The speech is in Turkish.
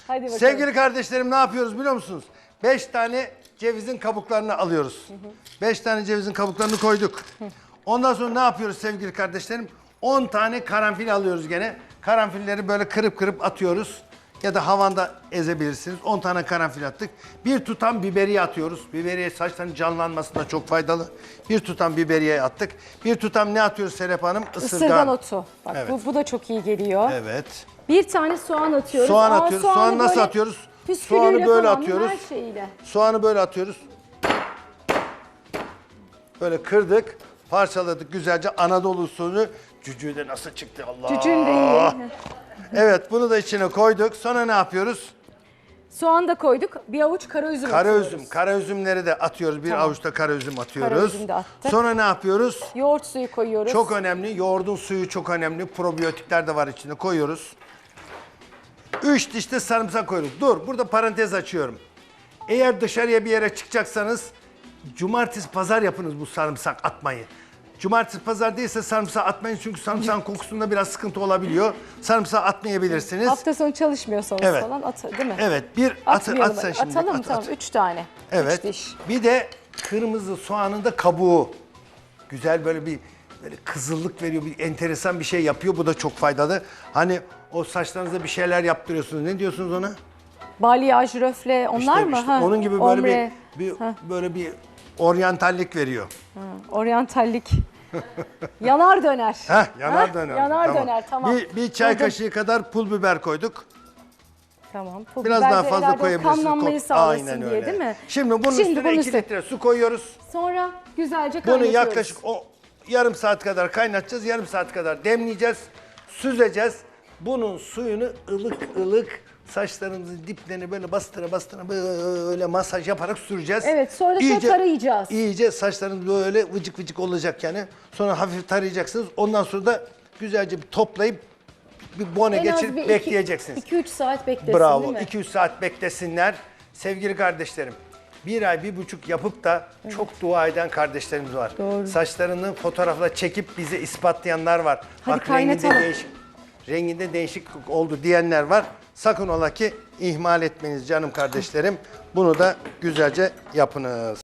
Hadi bakalım. Sevgili kardeşlerim ne yapıyoruz biliyor musunuz? 5 tane cevizin kabuklarını alıyoruz. 5 tane cevizin kabuklarını koyduk. Ondan sonra ne yapıyoruz sevgili kardeşlerim? 10 tane karanfil alıyoruz gene. Karanfilleri böyle kırıp kırıp atıyoruz. Ya da havanda ezebilirsiniz. 10 tane karanfil attık. Bir tutam biberiye atıyoruz. Biberiye saçların canlanmasında çok faydalı. Bir tutam biberiye attık. Bir tutam ne atıyoruz Serap Hanım? Isırgan otu. Bak Evet. bu da çok iyi geliyor. Evet. Bir tane soğan atıyoruz. Soğan Ama atıyoruz. soğanı Soğanı nasıl böyle atıyoruz? püskülüyle Soğanı böyle falan, atıyoruz. her şeyiyle. Soğanı böyle atıyoruz. Böyle kırdık, parçaladık güzelce. Anadolu usulü cücüğü de nasıl çıktı Allah. Cücüğün de iyi. Evet, bunu da içine koyduk. Sonra ne yapıyoruz? Soğan da koyduk. Bir avuç kara üzüm atıyoruz. Kara üzümleri de atıyoruz. Bir Tamam. avuçta kara üzüm atıyoruz. Kara üzüm de attık. Sonra ne yapıyoruz? Yoğurt suyu koyuyoruz. Çok önemli. Yoğurdun suyu çok önemli. Probiyotikler de var içinde. Koyuyoruz. 3 diş de sarımsak koyuyoruz. Dur, burada parantez açıyorum. Eğer dışarıya bir yere çıkacaksanız cumartesi pazar yapınız bu sarımsak atmayı. Cumartesi pazar değilse sarımsak atmayın çünkü sarımsağın kokusunda biraz sıkıntı olabiliyor. Sarımsak atmayabilirsiniz. Hafta sonu çalışmıyorsanız Evet. falan değil mi? Evet, bir Atmayalım. at sen şimdi. Atalım At, tamam. at. 3 tane. Evet. 3 diş. Bir de kırmızı soğanın da kabuğu. Güzel böyle bir kızıllık veriyor, bir enteresan bir şey yapıyor. Bu da çok faydalı. Hani o saçlarınıza bir şeyler yaptırıyorsunuz. Ne diyorsunuz ona? Balyaj, röfle onlar İşte- mı? işte Ha, onun gibi böyle ombre. böyle bir oryantallik veriyor. Oryantallik. Yanar döner. Yanar Ha? döner. Yanar döner tamam. Bir çay Buldum. kaşığı kadar pul biber koyduk. Tamam. Pul Biraz biber daha de fazla herhalde o koyabilirsiniz. Kanlanmayı sağlasın diye değil mi? Şimdi bunun üstüne bunun 2 üstüne. litre su koyuyoruz. Sonra güzelce Bunu kaynatıyoruz. yaklaşık yarım saat kadar kaynatacağız. Yarım saat kadar demleyeceğiz. Süzeceğiz. Bunun suyunu ılık ılık saçlarımızın diplerini böyle bastıra böyle masaj yaparak süreceğiz. Evet, sonra da şöyle tarayacağız. İyice saçlarınız böyle vıcık vıcık olacak yani. Sonra hafif tarayacaksınız. Ondan sonra da güzelce bir toplayıp bir bone En az geçirip bir bekleyeceksiniz. 2-3 saat beklesin Bravo. değil mi? 2-3 saat beklesinler. Sevgili kardeşlerim, 1 ay, 1,5 yapıp da çok dua eden kardeşlerimiz var. Doğru. Saçlarını fotoğrafla çekip bize ispatlayanlar var. Hadi Bak renginde kaynatalım. renginde değişiklik oldu diyenler var. Sakın ola ki ihmal etmeyiniz canım kardeşlerim. Bunu da güzelce yapınız.